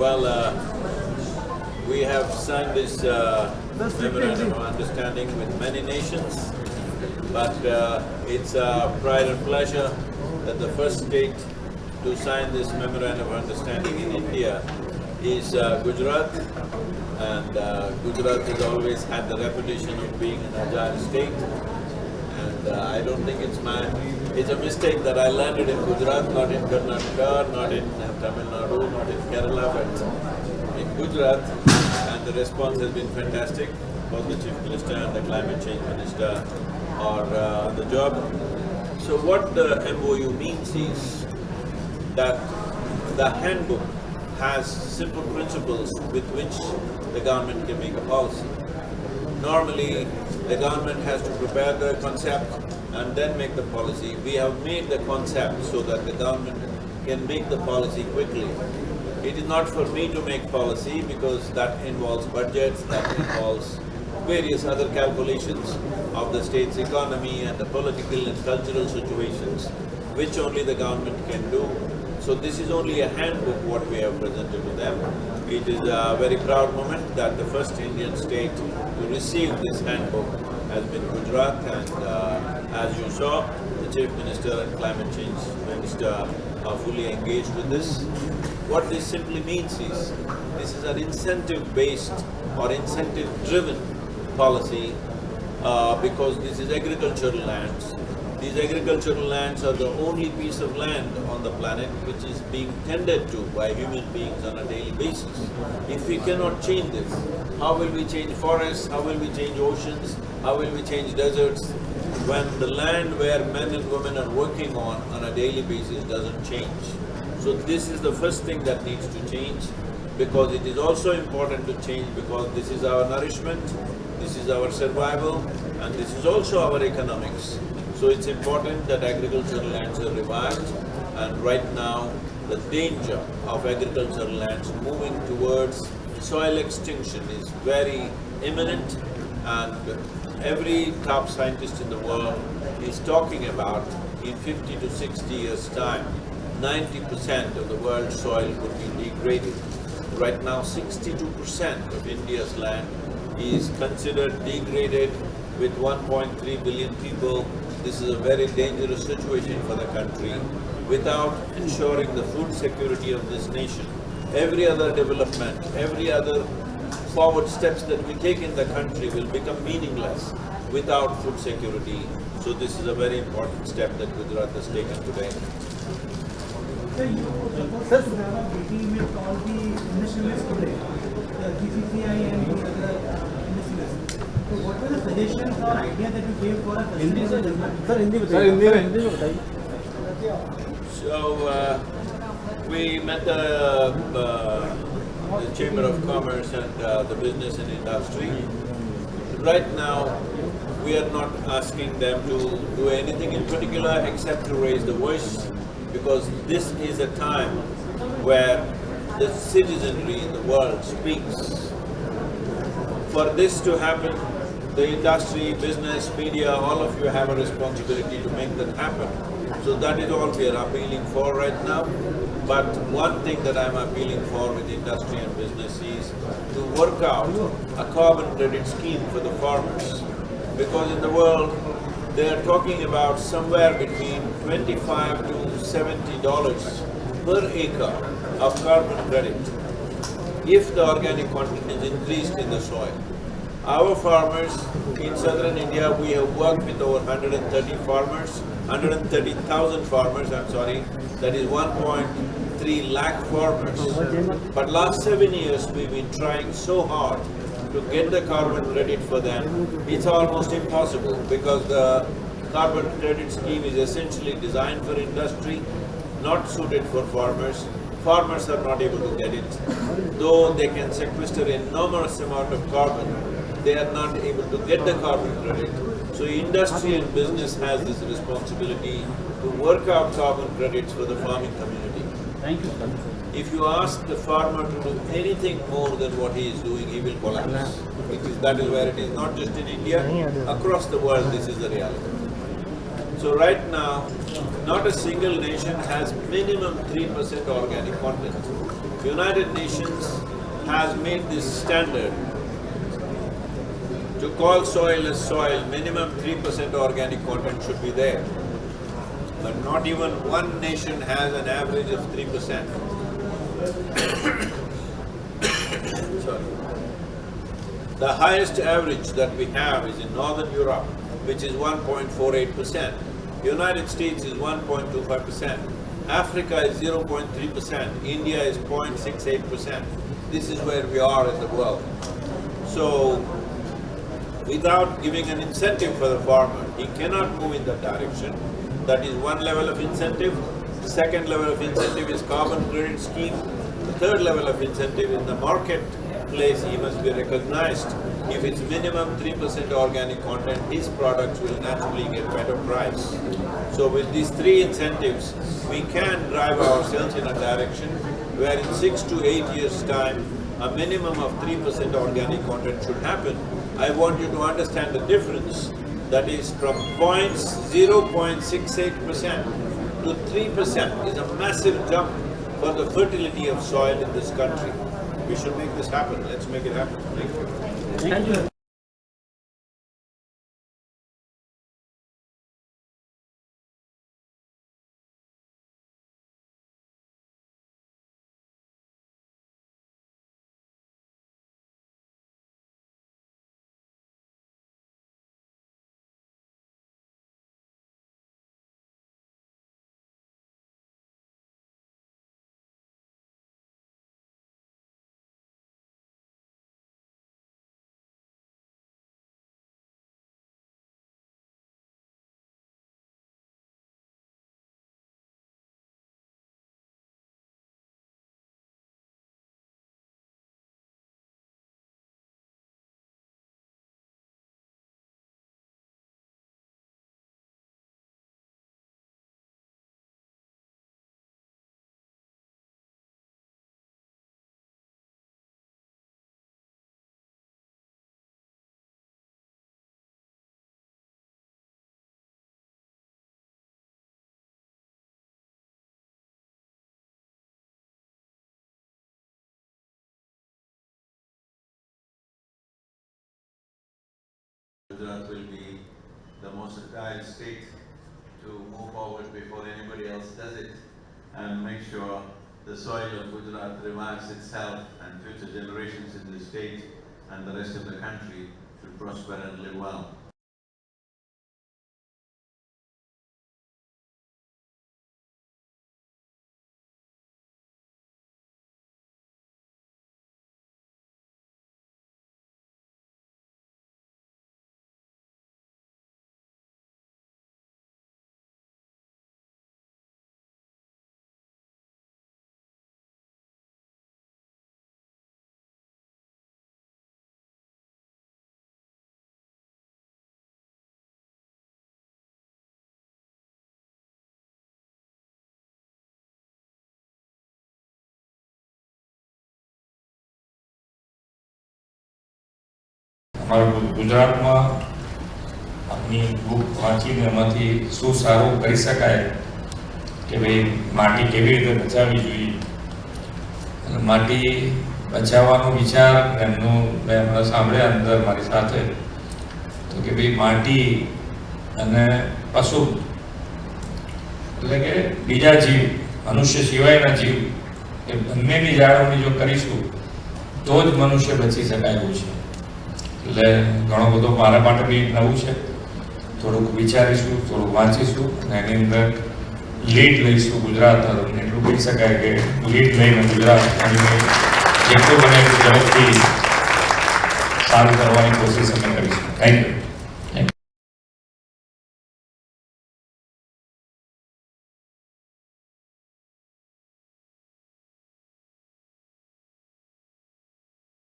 Well, we have signed this memorandum of understanding with many nations, but it's a pride and pleasure that the first state to sign this memorandum of understanding in India is Gujarat, and Gujarat has always had the reputation of being an agile state, and I don't think it's a mistake that I landed in Gujarat, not in Karnataka, not in Tamil Nadu, not in Kerala, but in Gujarat, and the response has been fantastic. Both the Chief Minister and the Climate Change Minister are on the job. So what the MoU means is that the handbook has simple principles with which the government can make a policy. Normally, the government has to prepare the concept and then make the policy. We have made the concept so that the government can make the policy quickly. It is not for me to make policy because that involves budgets, that involves various other calculations of the state's economy and the political and cultural situations, which only the government can do. So this is only a handbook what we have presented to them. It is a very proud moment that the first Indian state to receive this handbook has been Gujarat, and as you saw, the Chief Minister and Climate Change Minister are fully engaged with this. What this simply means is, this is an incentive-based or incentive-driven policy because this is agricultural lands. These agricultural lands are the only piece of land on the planet which is being tended to by human beings on a daily basis. If we cannot change this, how will we change forests, how will we change oceans, how will we change deserts, when the land where men and women are working on a daily basis doesn't change? So this is the first thing that needs to change, because it is also important to change because this is our nourishment, this is our survival, and this is also our economics. So it's important that agricultural lands are revived, and right now the danger of agricultural lands moving towards soil extinction is very imminent, and every top scientist in the world is talking about in 50 to 60 years' time, 90% of the world's soil would be degraded. Right now 62% of India's land is considered degraded with 1.3 billion people. This is a very dangerous situation for the country. Without ensuring the food security of this nation, every other development, every other forward steps that we take in the country will become meaningless without food security. So this is a very important step that Gujarat has taken today. Sir, you proposed to have a meeting with all the industrialists today, the GCCI and the other industrialists. So what were the suggestions or idea that you gave for a So we met the Chamber of Commerce and the business and industry. Right now, we are not asking them to do anything in particular except to raise the voice, because this is a time where the citizenry in the world speaks. For this to happen, the industry, business, media, all of you have a responsibility to make that happen. So that is all we are appealing for right now. But one thing that I'm appealing for with industry and business is to work out a carbon credit scheme for the farmers. Because in the world, they are talking about somewhere between $25 to $70 per acre of carbon credit if the organic content is increased in the soil. Our farmers in southern India, we have worked with over 130,000 farmers, that is 1.3 lakh farmers. But last 7 years, we've been trying so hard to get the carbon credit for them. It's almost impossible because the carbon credit scheme is essentially designed for industry, not suited for farmers. Farmers are not able to get it. Though they can sequester enormous amount of carbon, they are not able to get the carbon credit. So industry and business has this responsibility to work out carbon credits for the farming community. Thank you, sir. If you ask the farmer to do anything more than what he is doing, he will collapse. That is where it is, not just in India, across the world this is the reality. So right now, not a single nation has minimum 3% organic content. United Nations has made this standard to call soil as soil, minimum 3% organic content should be there. But not even one nation has an average of 3%. Sorry. The highest average that we have is in Northern Europe, which is 1.48%. United States is 1.25%. Africa is 0.3%. India is 0.68%. This is where we are in the world. So, without giving an incentive for the farmer, he cannot move in that direction. That is one level of incentive. The second level of incentive is carbon credit scheme. The third level of incentive in the marketplace, he must be recognized. If it's minimum 3% organic content, his products will naturally get better price. So with these three incentives, we can drive ourselves in a direction where in 6 to 8 years' time, a minimum of 3% organic content should happen. I want you to understand the difference. That is from 0.68% to 3% is a massive jump for the fertility of soil in this country. We should make this happen. Let's make it happen. Thank you. Thank you. Gujarat will be the most fertile state to move forward before anybody else does it, and make sure the soil of Gujarat revives itself and future generations in the state and the rest of the country should prosper and live well. ગુજરાતમાં આપની book વાંચીને એમાંથી શું સારું કરી શકાય કે ભાઈ માટી કેવી રીતે બચાવવી જોઈએ અને માટી બચાવવાનો વિચાર એમનું મેં હમણાં સાંભળ્યા અંદર મારી સાથે તો કે ભાઈ માટી અને પશુ એટલે કે બીજા જીવ મનુષ્ય સિવાયના જીવ એ બંનેની જાળવણી જો કરીશું તો જ મનુષ્ય બચી શકાય એવું છે. એટલે ઘણો બધો મારા માટે બી નવું છે. થોડુંક વિચારીશું, થોડુંક વાંચીશું અને એની અંદર લીડ લઈશું. ગુજરાત એટલું કહી શકાય કે લીડ લઈને ગુજરાત જેટલું બને એટલું ઝડપથી સારું કરવાની કોશિશ અમે કરીશું. Thank you.